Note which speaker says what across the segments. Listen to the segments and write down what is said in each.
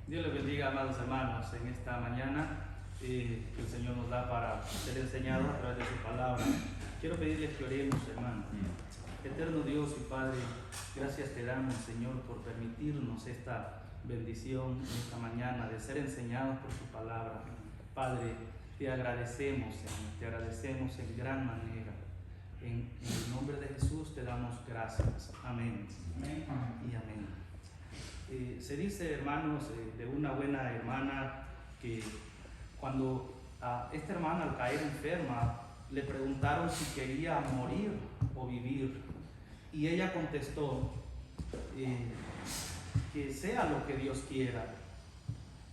Speaker 1: Dios les bendiga, amados hermanos, en esta mañana que el Señor nos da para ser enseñados a través de su palabra. Quiero pedirles que oremos, hermanos. Eterno Dios y Padre, gracias te damos, Señor, por permitirnos esta bendición en esta mañana de ser enseñados por tu palabra. Padre, te agradecemos, Señor, te agradecemos en gran manera. En el nombre de Jesús te damos gracias. Amén. Amén. Y amén. Se dice, hermanos, de una buena hermana que cuando a esta hermana al caer enferma le preguntaron si quería morir o vivir, y ella contestó que sea lo que Dios quiera.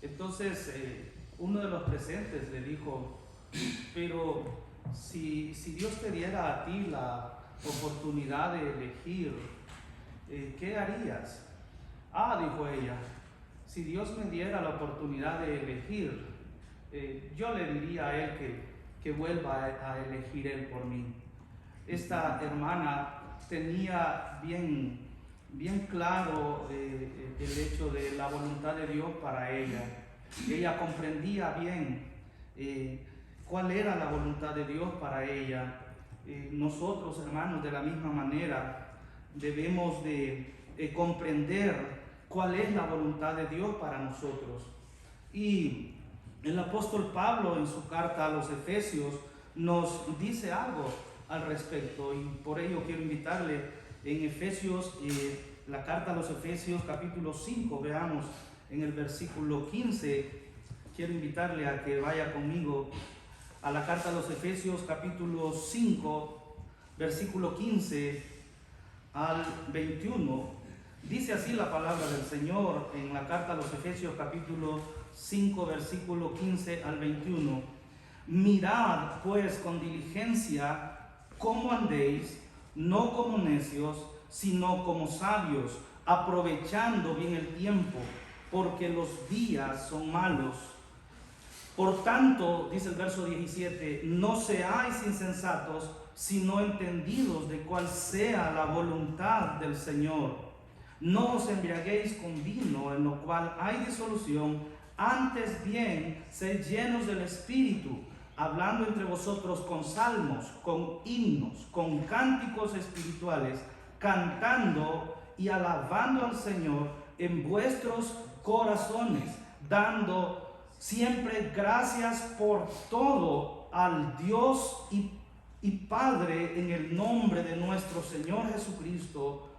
Speaker 1: Entonces uno de los presentes le dijo: pero si Dios te diera a ti la oportunidad de elegir, ¿qué harías? Dijo ella, si Dios me diera la oportunidad de elegir, yo le diría a él que vuelva a elegir él por mí. Esta hermana tenía bien claro el hecho de la voluntad de Dios para ella. Ella comprendía bien cuál era la voluntad de Dios para ella. Nosotros, hermanos, de la misma manera debemos de comprender cuál es la voluntad de Dios para nosotros. Y el apóstol Pablo, en su carta a los Efesios, nos dice algo al respecto, y por ello quiero invitarle en Efesios, la carta a los Efesios capítulo 5, veamos en el versículo 15. Quiero invitarle a que vaya conmigo a la carta a los Efesios capítulo 5, versículo 15 al 21. Dice así la palabra del Señor en la carta a los Efesios capítulo 5, versículo 15 al 21. Mirad pues con diligencia cómo andéis, no como necios, sino como sabios, aprovechando bien el tiempo, porque los días son malos. Por tanto, dice el verso 17, no seáis insensatos, sino entendidos de cuál sea la voluntad del Señor. No os embriaguéis con vino, en lo cual hay disolución, antes bien, sed llenos del Espíritu, hablando entre vosotros con salmos, con himnos, con cánticos espirituales, cantando y alabando al Señor en vuestros corazones, dando siempre gracias por todo al Dios y Padre en el nombre de nuestro Señor Jesucristo.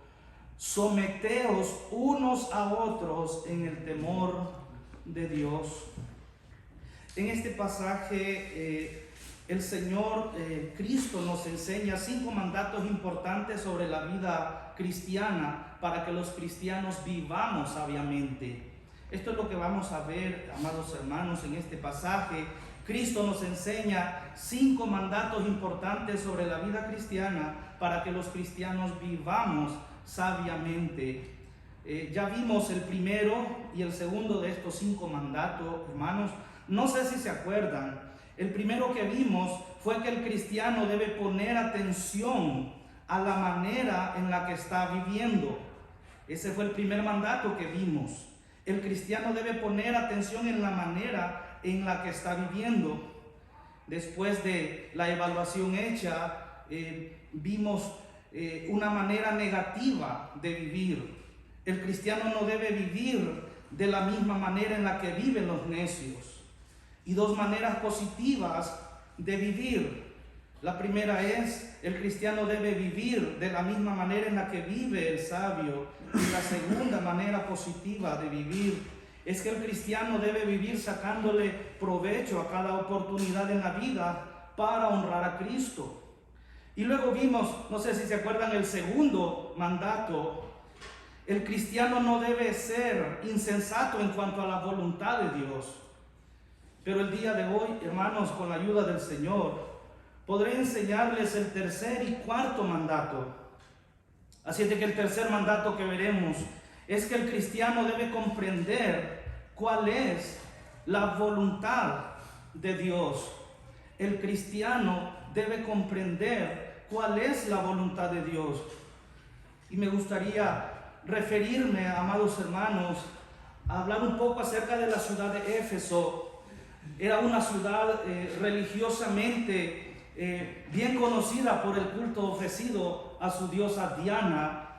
Speaker 1: Someteos unos a otros en el temor de Dios. En este pasaje el Señor Cristo nos enseña 5 mandatos importantes sobre la vida cristiana para que los cristianos vivamos sabiamente. Esto es lo que vamos a ver, amados hermanos, en este pasaje. Cristo nos enseña 5 mandatos importantes sobre la vida cristiana para que los cristianos vivamos sabiamente. Ya vimos el primero y el segundo de estos 5 mandatos, hermanos. No sé si se acuerdan. El primero que vimos fue que el cristiano debe poner atención a la manera en la que está viviendo. Ese fue el primer mandato que vimos. El cristiano debe poner atención en la manera en la que está viviendo. Después de la evaluación hecha, vimos una manera negativa de vivir. El cristiano no debe vivir de la misma manera en la que viven los necios. Y 2 maneras positivas de vivir. La primera es, el cristiano debe vivir de la misma manera en la que vive el sabio. Y la segunda manera positiva de vivir es que el cristiano debe vivir sacándole provecho a cada oportunidad en la vida para honrar a Cristo. Y luego vimos, no sé si se acuerdan, el segundo mandato. El cristiano no debe ser insensato en cuanto a la voluntad de Dios. Pero el día de hoy, hermanos, con la ayuda del Señor, podré enseñarles el tercer y cuarto mandato. Así es de que el tercer mandato que veremos es que el cristiano debe comprender cuál es la voluntad de Dios. El cristiano debe comprender cuál es la voluntad de Dios. Y me gustaría referirme, amados hermanos, a hablar un poco acerca de la ciudad de Éfeso. Era una ciudad religiosamente bien conocida por el culto ofrecido a su diosa Diana.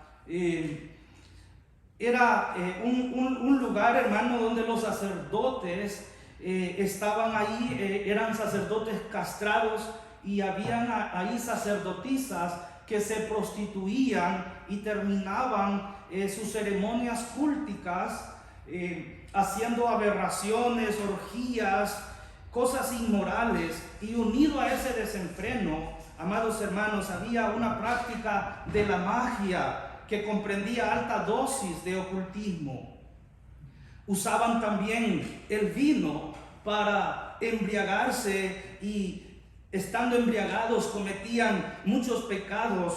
Speaker 1: Era un lugar, hermano, donde los sacerdotes estaban ahí, eran sacerdotes castrados, y habían ahí sacerdotisas que se prostituían y terminaban sus ceremonias culticas haciendo aberraciones, orgías, cosas inmorales. Y unido a ese desenfreno, amados hermanos, había una práctica de la magia que comprendía alta dosis de ocultismo. Usaban también el vino para embriagarse, y estando embriagados cometían muchos pecados,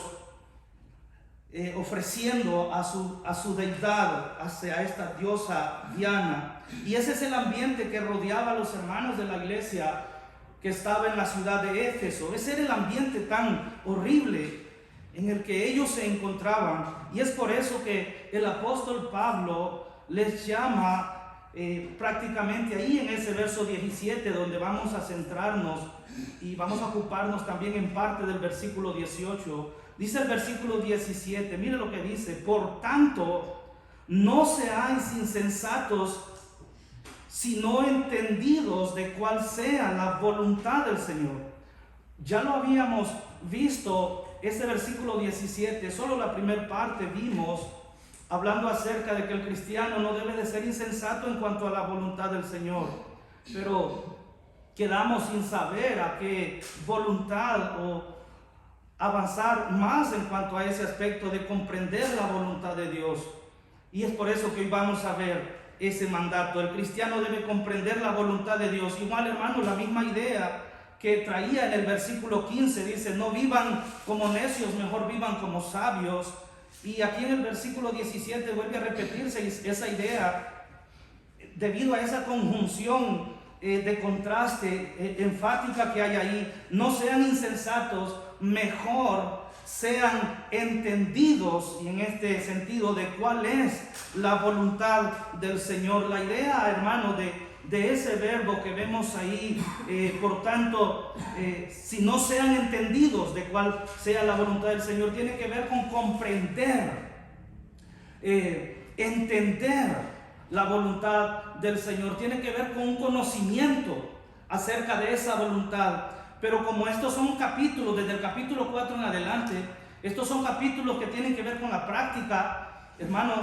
Speaker 1: ofreciendo a su deidad, hacia esta diosa Diana. Y ese es el ambiente que rodeaba a los hermanos de la iglesia que estaba en la ciudad de Éfeso. Ese era el ambiente tan horrible en el que ellos se encontraban, y es por eso que el apóstol Pablo les llama prácticamente ahí en ese verso 17, donde vamos a centrarnos y vamos a ocuparnos también en parte del versículo 18. Dice el versículo 17, mire lo que dice: por tanto, no seáis insensatos, sino entendidos de cuál sea la voluntad del Señor. Ya lo habíamos visto, ese versículo 17, solo la primera parte vimos, hablando acerca de que el cristiano no debe de ser insensato en cuanto a la voluntad del Señor. Pero quedamos sin saber a qué voluntad o avanzar más en cuanto a ese aspecto de comprender la voluntad de Dios. Y es por eso que hoy vamos a ver ese mandato. El cristiano debe comprender la voluntad de Dios. Igual, hermano, la misma idea que traía en el versículo 15, dice: no vivan como necios, mejor vivan como sabios. Y aquí en el versículo 17 vuelve a repetirse esa idea, debido a esa conjunción de contraste enfática que hay ahí. No sean insensatos, mejor sean entendidos, y en este sentido de cuál es la voluntad del Señor. La idea, hermano, de ese verbo que vemos ahí, por tanto, si no sean entendidos de cuál sea la voluntad del Señor, tiene que ver con comprender, entender la voluntad del Señor, tiene que ver con un conocimiento acerca de esa voluntad. Pero como estos son capítulos, desde el capítulo 4 en adelante, estos son capítulos que tienen que ver con la práctica, hermano,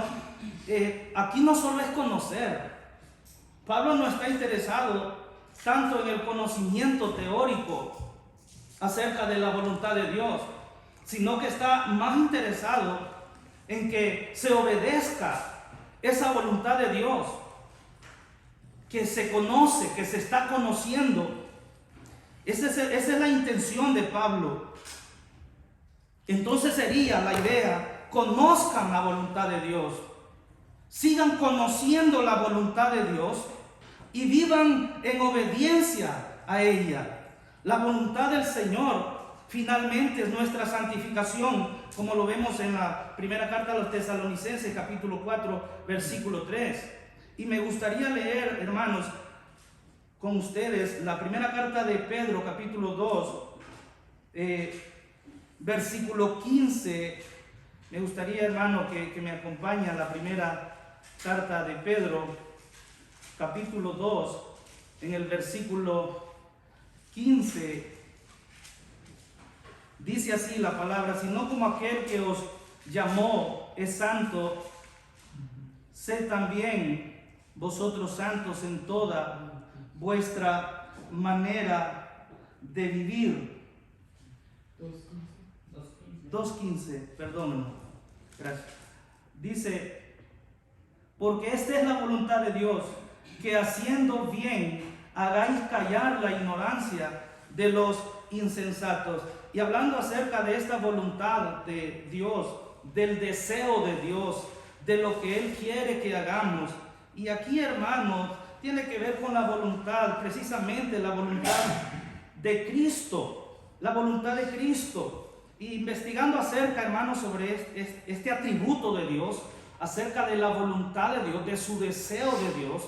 Speaker 1: aquí no solo es conocer. Pablo no está interesado tanto en el conocimiento teórico acerca de la voluntad de Dios, sino que está más interesado en que se obedezca esa voluntad de Dios, que se conoce, que se está conociendo. Esa es la intención de Pablo. Entonces sería la idea: conozcan la voluntad de Dios, sigan conociendo la voluntad de Dios y vivan en obediencia a ella. La voluntad del Señor finalmente es nuestra santificación, como lo vemos en la primera carta a los Tesalonicenses, capítulo 4, versículo 3. Y me gustaría leer, hermanos, con ustedes la primera carta de Pedro, capítulo 2, versículo 15. Me gustaría, hermano, que me acompañe a la primera carta de Pedro, capítulo 2, en el versículo 15. Dice así la palabra: sino como aquel que os llamó es santo, sed también vosotros santos en toda vuestra manera de vivir. 2.15, perdónenme. Gracias. Dice: porque esta es la voluntad de Dios, que haciendo bien hagáis callar la ignorancia de los insensatos. Y hablando acerca de esta voluntad de Dios, del deseo de Dios, de lo que Él quiere que hagamos. Y aquí, hermanos, tiene que ver con la voluntad, precisamente la voluntad de Cristo, la voluntad de Cristo. Y investigando acerca, hermanos, sobre este atributo de Dios, acerca de la voluntad de Dios, de su deseo de Dios,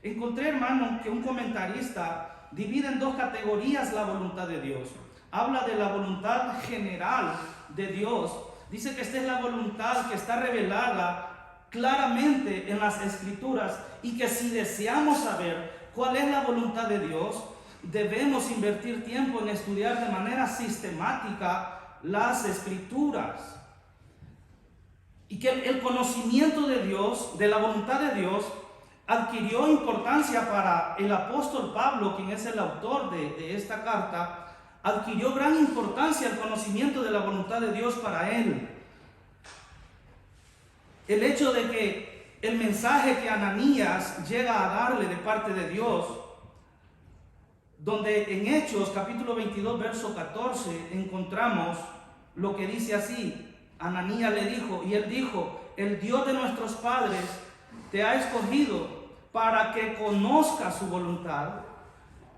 Speaker 1: encontré, hermano, que un comentarista divide en dos categorías la voluntad de Dios. Habla de la voluntad general de Dios. Dice que esta es la voluntad que está revelada claramente en las Escrituras y que si deseamos saber cuál es la voluntad de Dios, debemos invertir tiempo en estudiar de manera sistemática las Escrituras. Y que el conocimiento de Dios, de la voluntad de Dios, adquirió importancia para el apóstol Pablo, quien es el autor de esta carta. Adquirió gran importancia el conocimiento de la voluntad de Dios para él. El hecho de que el mensaje que Ananías llega a darle de parte de Dios, donde en Hechos capítulo 22 verso 14 encontramos lo que dice así: Ananías le dijo, y él dijo: el Dios de nuestros padres te ha escogido para que conozcas su voluntad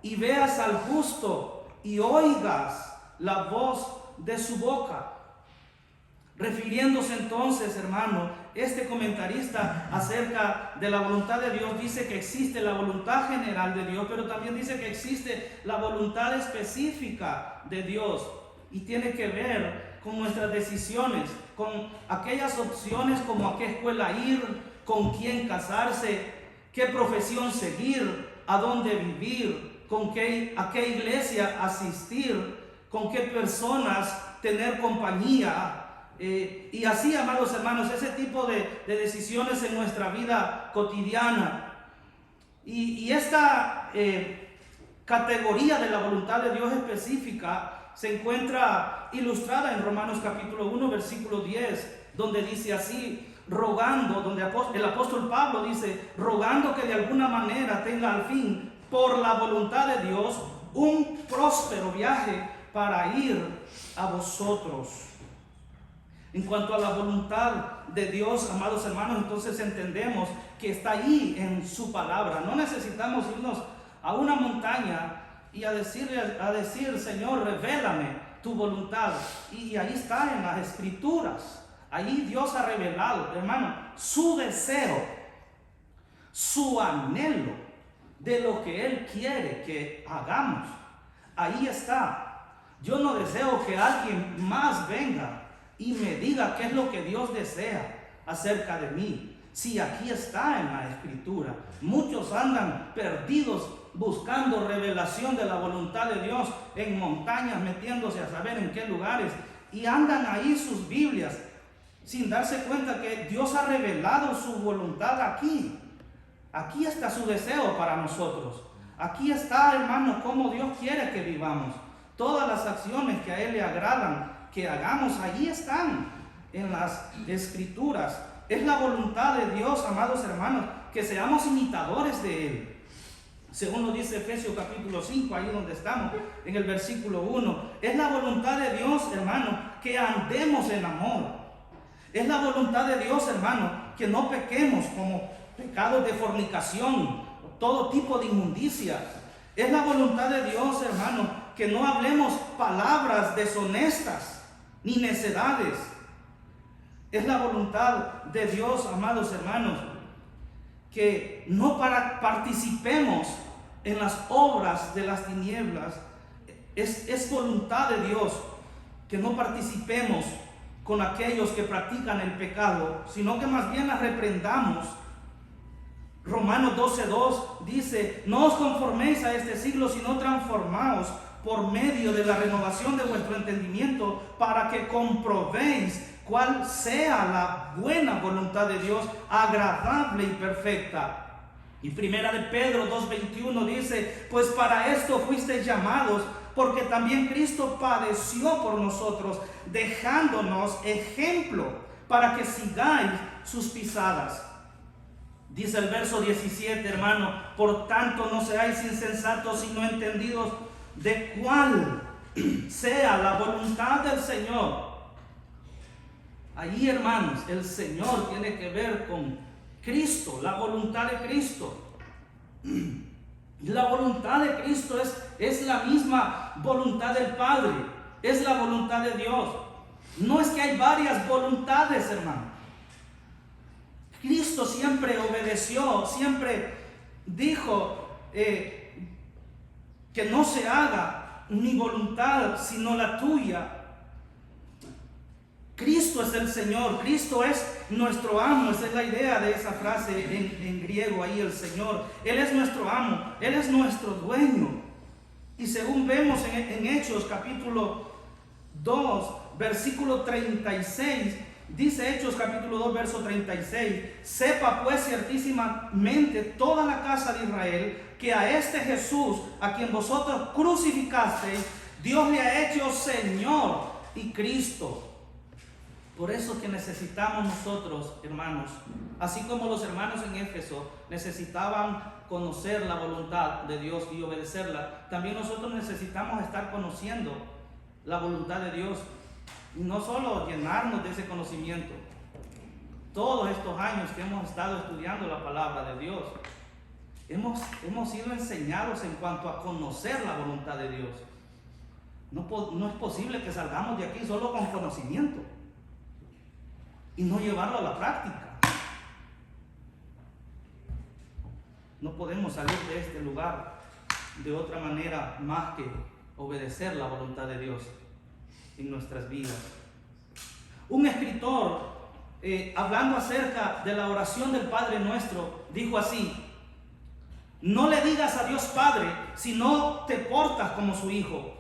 Speaker 1: y veas al justo y oigas la voz de su boca. Refiriéndose entonces, hermano, este comentarista acerca de la voluntad de Dios dice que existe la voluntad general de Dios, pero también dice que existe la voluntad específica de Dios, y tiene que ver con nuestras decisiones, con aquellas opciones como a qué escuela ir, con quién casarse, qué profesión seguir, a dónde vivir, a qué iglesia asistir, con qué personas tener compañía. Y así, amados hermanos, ese tipo de decisiones en nuestra vida cotidiana. Y esta categoría de la voluntad de Dios específica se encuentra ilustrada en Romanos capítulo 1, versículo 10, donde dice así, rogando, donde el apóstol Pablo dice, rogando que de alguna manera tenga al fin, por la voluntad de Dios, un próspero viaje para ir a vosotros. En cuanto a la voluntad de Dios, amados hermanos, entonces entendemos que está ahí en su palabra. No necesitamos irnos a una montaña y a decir, Señor, revélame tu voluntad. Y ahí está en las Escrituras. Ahí Dios ha revelado, hermano, su deseo, su anhelo de lo que Él quiere que hagamos. Ahí está. Yo no deseo que alguien más venga y me diga qué es lo que Dios desea acerca de mí. Si aquí está en la Escritura. Muchos andan perdidos buscando revelación de la voluntad de Dios en montañas, metiéndose a saber en qué lugares, y andan ahí sus Biblias sin darse cuenta que Dios ha revelado su voluntad aquí. Aquí está su deseo para nosotros. Aquí está, hermano, cómo Dios quiere que vivamos. Todas las acciones que a Él le agradan que hagamos, allí están en las Escrituras. Es la voluntad de Dios, amados hermanos, que seamos imitadores de Él. Según lo dice Efesios capítulo 5, ahí donde estamos, en el versículo 1. Es la voluntad de Dios, hermano, que andemos en amor. Es la voluntad de Dios, hermano, que no pequemos como pecados de fornicación, todo tipo de inmundicia. Es la voluntad de Dios, hermano, que no hablemos palabras deshonestas ni necedades. Es la voluntad de Dios, amados hermanos, que no participemos en las obras de las tinieblas. Es voluntad de Dios que no participemos con aquellos que practican el pecado, sino que más bien las reprendamos. Romanos 12:2 dice, no os conforméis a este siglo, sino transformaos por medio de la renovación de vuestro entendimiento, para que comprobéis cuál sea la buena voluntad de Dios, agradable y perfecta. Y primera de Pedro 2:21 dice, pues para esto fuisteis llamados, porque también Cristo padeció por nosotros, dejándonos ejemplo para que sigáis sus pisadas. Dice el verso 17, hermano, por tanto no seáis insensatos, sino entendidos de cuál sea la voluntad del Señor. Allí, hermanos, el Señor tiene que ver con Cristo, la voluntad de Cristo. La voluntad de Cristo es la misma voluntad del Padre, es la voluntad de Dios. No es que hay varias voluntades, hermano. Cristo siempre obedeció, siempre dijo que no se haga mi voluntad sino la tuya. Cristo es el Señor, Cristo es nuestro amo. Esa es la idea de esa frase en griego ahí, el Señor. Él es nuestro amo, Él es nuestro dueño. Y según vemos en Hechos capítulo 2, versículo 36, dice Hechos capítulo 2, verso 36, sepa pues ciertísimamente toda la casa de Israel que a este Jesús, a quien vosotros crucificasteis, Dios le ha hecho Señor y Cristo. Por eso que necesitamos nosotros, hermanos, así como los hermanos en Éfeso necesitaban conocer la voluntad de Dios y obedecerla, también nosotros necesitamos estar conociendo la voluntad de Dios. Y no solo llenarnos de ese conocimiento. Todos estos años que hemos estado estudiando la palabra de Dios, hemos sido enseñados en cuanto a conocer la voluntad de Dios. No es posible que salgamos de aquí solo con conocimiento y no llevarlo a la práctica. No podemos salir de este lugar de otra manera más que obedecer la voluntad de Dios en nuestras vidas. Un escritor, hablando acerca de la oración del Padre Nuestro, dijo así: no le digas a Dios Padre si no te portas como su hijo.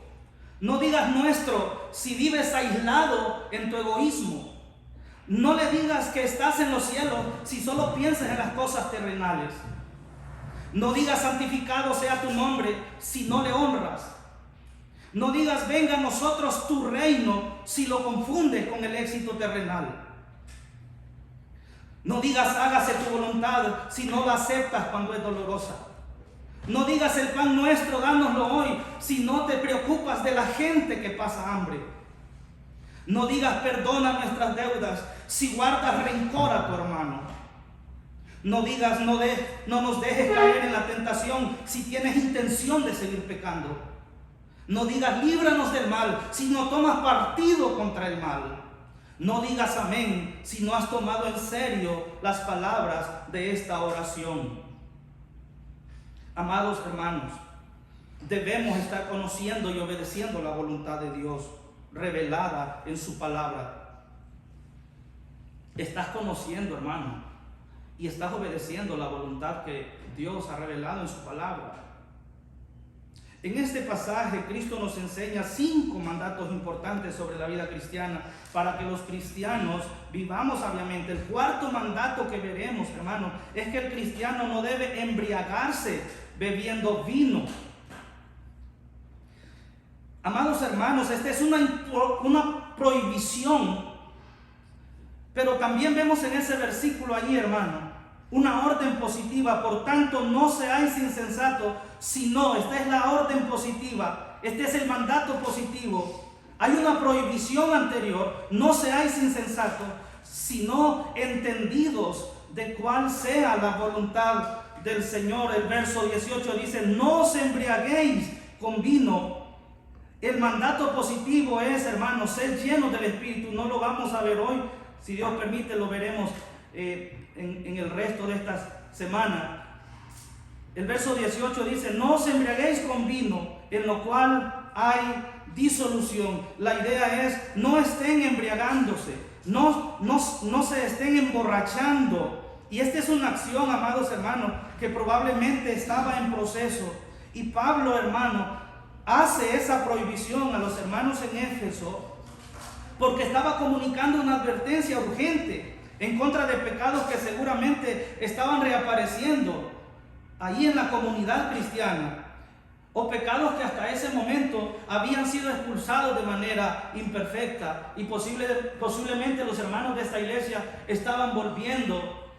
Speaker 1: No digas nuestro si vives aislado en tu egoísmo. No le digas que estás en los cielos si solo piensas en las cosas terrenales. No digas santificado sea tu nombre si no le honras. No digas venga a nosotros tu reino si lo confundes con el éxito terrenal. No digas hágase tu voluntad si no la aceptas cuando es dolorosa. No digas el pan nuestro dánoslo hoy si no te preocupas de la gente que pasa hambre. No digas perdona nuestras deudas si guardas rencor a tu hermano. No digas no nos dejes caer en la tentación si tienes intención de seguir pecando. No digas líbranos del mal si no tomas partido contra el mal. No digas amén si no has tomado en serio las palabras de esta oración. Amados hermanos, debemos estar conociendo y obedeciendo la voluntad de Dios revelada en su palabra. Estás conociendo, hermano, y estás obedeciendo la voluntad que Dios ha revelado en su palabra. En este pasaje, Cristo nos enseña 5 mandatos importantes sobre la vida cristiana para que los cristianos vivamos sabiamente. El 4º mandato que veremos, hermano, es que el cristiano no debe embriagarse bebiendo vino. Amados hermanos, esta es una prohibición, pero también vemos en ese versículo allí, hermano, una orden positiva. Por tanto, no seáis insensatos, sino, esta es la orden positiva, este es el mandato positivo. Hay una prohibición anterior: no seáis insensatos, sino entendidos de cuál sea la voluntad del Señor. El verso 18 dice: no os embriaguéis con vino. El mandato positivo es, hermanos, ser llenos del Espíritu. No lo vamos a ver hoy, si Dios permite lo veremos en el resto de esta semana. El verso 18 dice: no os embriaguéis con vino, en lo cual hay disolución. La idea es: no estén embriagándose, no se estén emborrachando. Y esta es una acción, amados hermanos, que probablemente estaba en proceso. Y Pablo, hermano, hace esa prohibición a los hermanos en Éfeso porque estaba comunicando una advertencia urgente en contra de pecados que seguramente estaban reapareciendo ahí en la comunidad cristiana, o pecados que hasta ese momento habían sido expulsados de manera imperfecta, y posiblemente los hermanos de esta iglesia estaban volviendo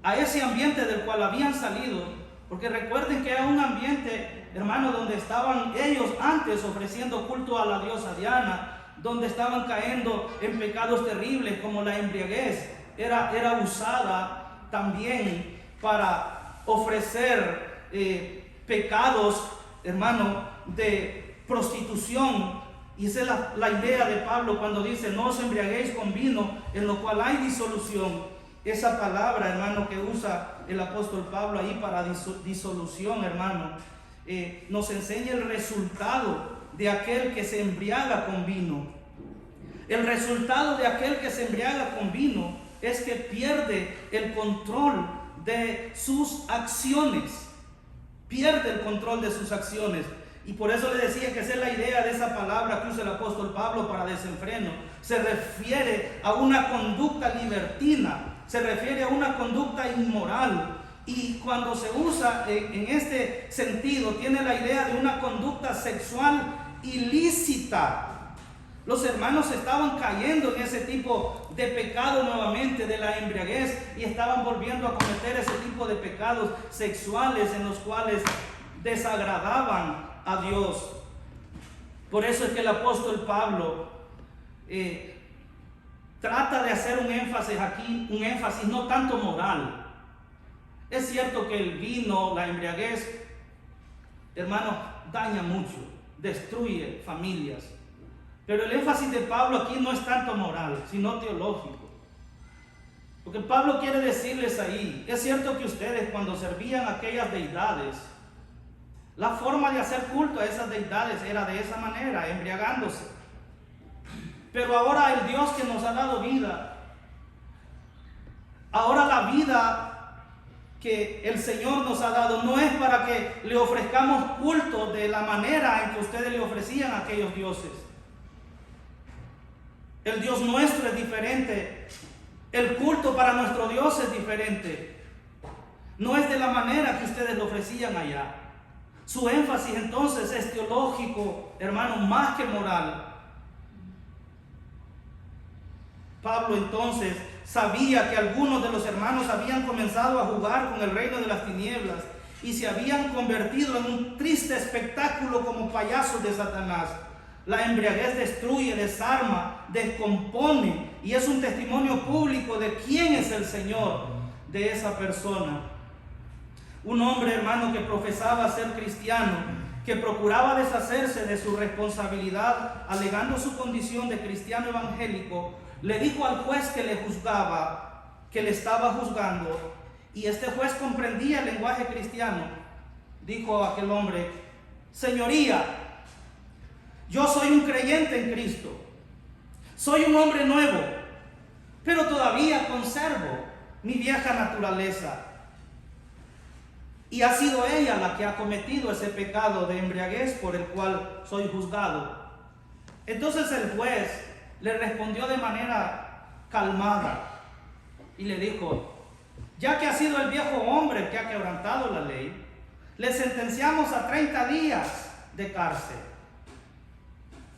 Speaker 1: a ese ambiente del cual habían salido, porque recuerden que era un ambiente, hermano, donde estaban ellos antes ofreciendo culto a la diosa Diana, donde estaban cayendo en pecados terribles como la embriaguez. Era usada también para ofrecer pecados, hermano, de prostitución. Y esa es la idea de Pablo cuando dice: no os embriaguéis con vino, en lo cual hay disolución. esa palabra, hermano, que usa el apóstol Pablo ahí para disolución, hermano, nos enseña el resultado de aquel que se embriaga con vino. El resultado de aquel que se embriaga con vino es que pierde el control de sus acciones. Pierde el control de sus acciones. Y por eso le decía que esa es la idea de esa palabra que usa el apóstol Pablo para desenfreno. Se refiere a una conducta libertina, se refiere a una conducta inmoral. Y cuando se usa en este sentido, tiene la idea de una conducta sexual ilícita. Los hermanos estaban cayendo en ese tipo de pecado nuevamente, de la embriaguez, y estaban volviendo a cometer ese tipo de pecados sexuales en los cuales desagradaban a Dios. Por eso es que el apóstol Pablo trata de hacer un énfasis aquí, un énfasis no tanto moral. Es cierto que el vino, la embriaguez, hermano, daña mucho, destruye familias. Pero el énfasis de Pablo aquí no es tanto moral, sino teológico. Porque Pablo quiere decirles ahí, es cierto que ustedes cuando servían a aquellas deidades, la forma de hacer culto a esas deidades era de esa manera, embriagándose. Pero ahora el Dios que nos ha dado vida, ahora la vida que el Señor nos ha dado no es para que le ofrezcamos culto de la manera en que ustedes le ofrecían a aquellos dioses. El Dios nuestro es diferente. El culto para nuestro Dios es diferente. No es de la manera que ustedes lo ofrecían allá. Su énfasis entonces es teológico, hermano, más que moral. Pablo entonces sabía que algunos de los hermanos habían comenzado a jugar con el reino de las tinieblas y se habían convertido en un triste espectáculo como payasos de Satanás. La embriaguez destruye, desarma, descompone y es un testimonio público de quién es el Señor de esa persona. Un hombre, hermano, que profesaba ser cristiano, que procuraba deshacerse de su responsabilidad alegando su condición de cristiano evangélico, le dijo al juez que le juzgaba, que le estaba juzgando, y este juez comprendía el lenguaje cristiano. Dijo a aquel hombre: señoría, yo soy un creyente en Cristo, soy un hombre nuevo, pero todavía conservo mi vieja naturaleza. Y ha sido ella la que ha cometido ese pecado de embriaguez por el cual soy juzgado. Entonces el juez le respondió de manera calmada y le dijo: ya que ha sido el viejo hombre que ha quebrantado la ley, le sentenciamos a 30 días de cárcel.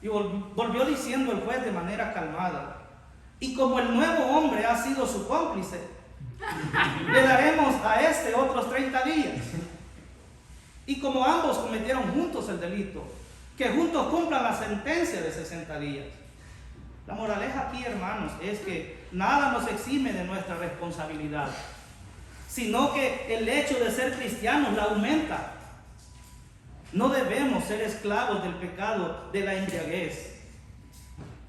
Speaker 1: Y volvió diciendo el juez de manera calmada: y como el nuevo hombre ha sido su cómplice, le daremos a este otros 30 días. Y como ambos cometieron juntos el delito, que juntos cumplan la sentencia de 60 días. La moraleja aquí, hermanos, es que nada nos exime de nuestra responsabilidad, sino que el hecho de ser cristianos la aumenta. No debemos ser esclavos del pecado de la embriaguez.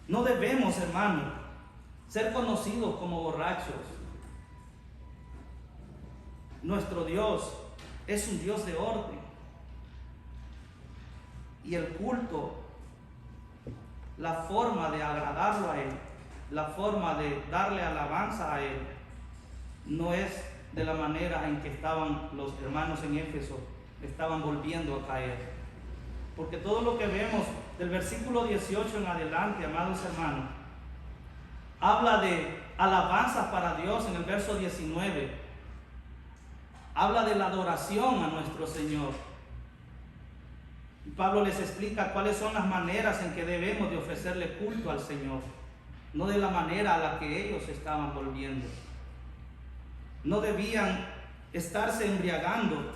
Speaker 1: No debemos, hermano, ser conocidos como borrachos. Nuestro Dios es un Dios de orden. Y el culto, la forma de agradarlo a Él, la forma de darle alabanza a Él, no es de la manera en que estaban los hermanos en Éfeso, estaban volviendo a caer. Porque todo lo que vemos del versículo 18 en adelante, amados hermanos, habla de alabanzas para Dios. En el verso 19 habla de la adoración a nuestro Señor. Y Pablo les explica cuáles son las maneras en que debemos de ofrecerle culto al Señor, no de la manera a la que ellos estaban volviendo. No debían estarse embriagando,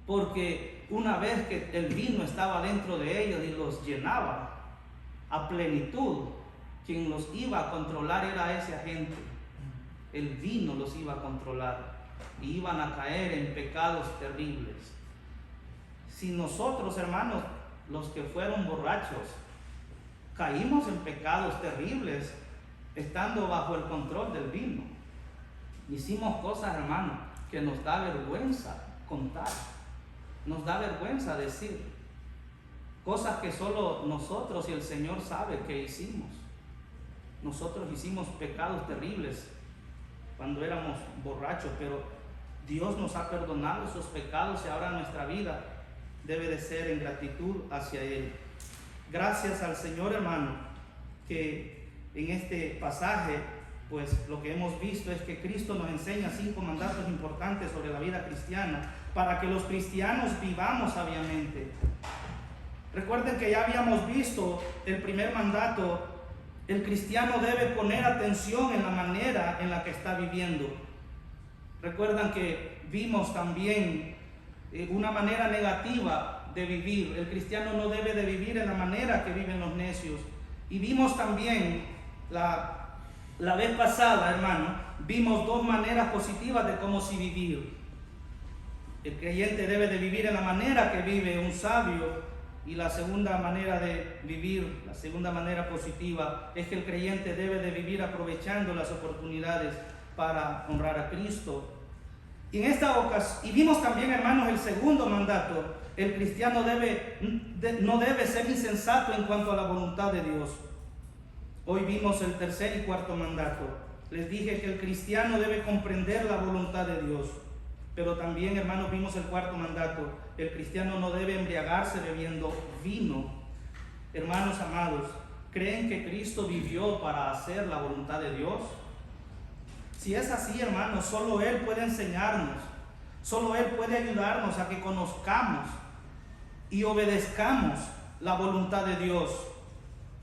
Speaker 1: porque una vez que el vino estaba dentro de ellos y los llenaba a plenitud, quien los iba a controlar era ese agente. El vino los iba a controlar y iban a caer en pecados terribles. Si nosotros, hermanos, los que fueron borrachos, caímos en pecados terribles estando bajo el control del vino. Hicimos cosas, hermano, que nos da vergüenza contar. Nos da vergüenza decir. Cosas que solo nosotros y el Señor sabe que hicimos. Nosotros hicimos pecados terribles cuando éramos borrachos, pero Dios nos ha perdonado esos pecados y ahora nuestra vida debe de ser en gratitud hacia Él. Gracias al Señor, hermano, que en este pasaje, pues lo que hemos visto es que Cristo nos enseña 5 mandatos importantes sobre la vida cristiana para que los cristianos vivamos sabiamente. Recuerden que ya habíamos visto el primer mandato. El cristiano debe poner atención en la manera en la que está viviendo. Recuerdan que vimos también una manera negativa de vivir. El cristiano no debe de vivir en la manera que viven los necios. Y vimos también la vez pasada, hermano, vimos 2 maneras positivas de cómo sí vivir. El creyente debe de vivir en la manera que vive un sabio. Y la segunda manera de vivir, la segunda manera positiva, es que el creyente debe de vivir aprovechando las oportunidades para honrar a Cristo. Y en esta ocasión, y vimos también, hermanos, el segundo mandato: el cristiano no debe ser insensato en cuanto a la voluntad de Dios. Hoy vimos el tercer y cuarto mandato. Les dije que el cristiano debe comprender la voluntad de Dios. Pero también, hermanos, vimos el cuarto mandato: el cristiano no debe embriagarse bebiendo vino. Hermanos amados, ¿creen que Cristo vivió para hacer la voluntad de Dios? Si es así, hermanos, solo Él puede enseñarnos, solo Él puede ayudarnos a que conozcamos y obedezcamos la voluntad de Dios.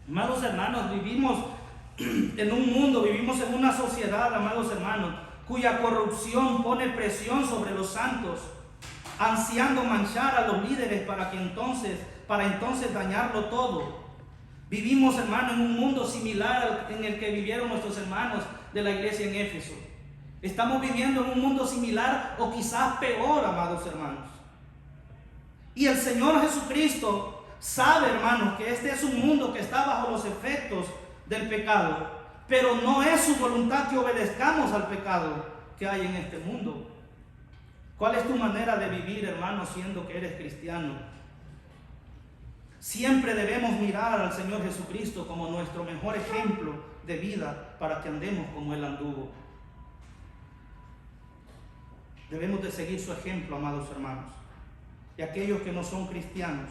Speaker 1: Amados hermanos, vivimos en un mundo, vivimos en una sociedad, amados hermanos, cuya corrupción pone presión sobre los santos, ansiando manchar a los líderes para entonces dañarlo todo. Vivimos, hermanos, en un mundo similar en el que vivieron nuestros hermanos de la iglesia en Éfeso. Estamos viviendo en un mundo similar o quizás peor, amados hermanos. Y el Señor Jesucristo sabe, hermanos, que este es un mundo que está bajo los efectos del pecado. Pero no es su voluntad que obedezcamos al pecado que hay en este mundo. ¿Cuál es tu manera de vivir, hermano, siendo que eres cristiano? Siempre debemos mirar al Señor Jesucristo como nuestro mejor ejemplo de vida para que andemos como Él anduvo. Debemos de seguir su ejemplo, amados hermanos. Y aquellos que no son cristianos,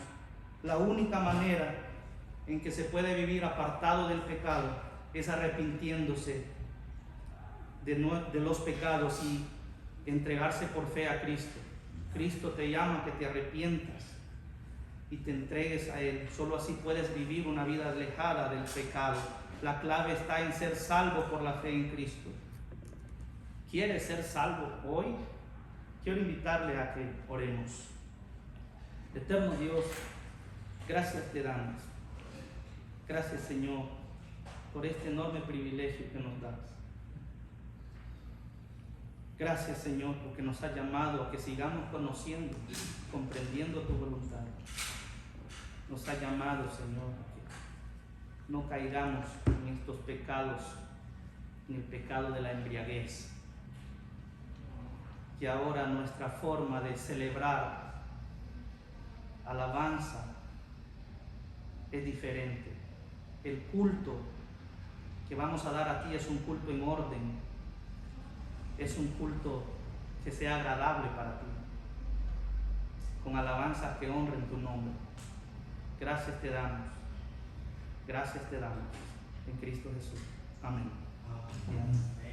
Speaker 1: la única manera en que se puede vivir apartado del pecado es arrepintiéndose de los pecados y entregarse por fe a Cristo. Cristo te llama a que te arrepientas y te entregues a Él. Solo así puedes vivir una vida alejada del pecado. La clave está en ser salvo por la fe en Cristo. ¿Quieres ser salvo hoy? Quiero invitarle a que oremos. Eterno Dios, gracias te damos. Gracias, Señor, por este enorme privilegio que nos das. Gracias, Señor, porque nos has llamado a que sigamos conociendo, comprendiendo tu voluntad. Nos ha llamado, Señor, a que no caigamos en estos pecados, en el pecado de la embriaguez. Que ahora nuestra forma de celebrar alabanza es diferente. El culto que vamos a dar a ti es un culto en orden, es un culto que sea agradable para ti, con alabanzas que honren tu nombre. Gracias te damos en Cristo Jesús. Amén.
Speaker 2: Amén.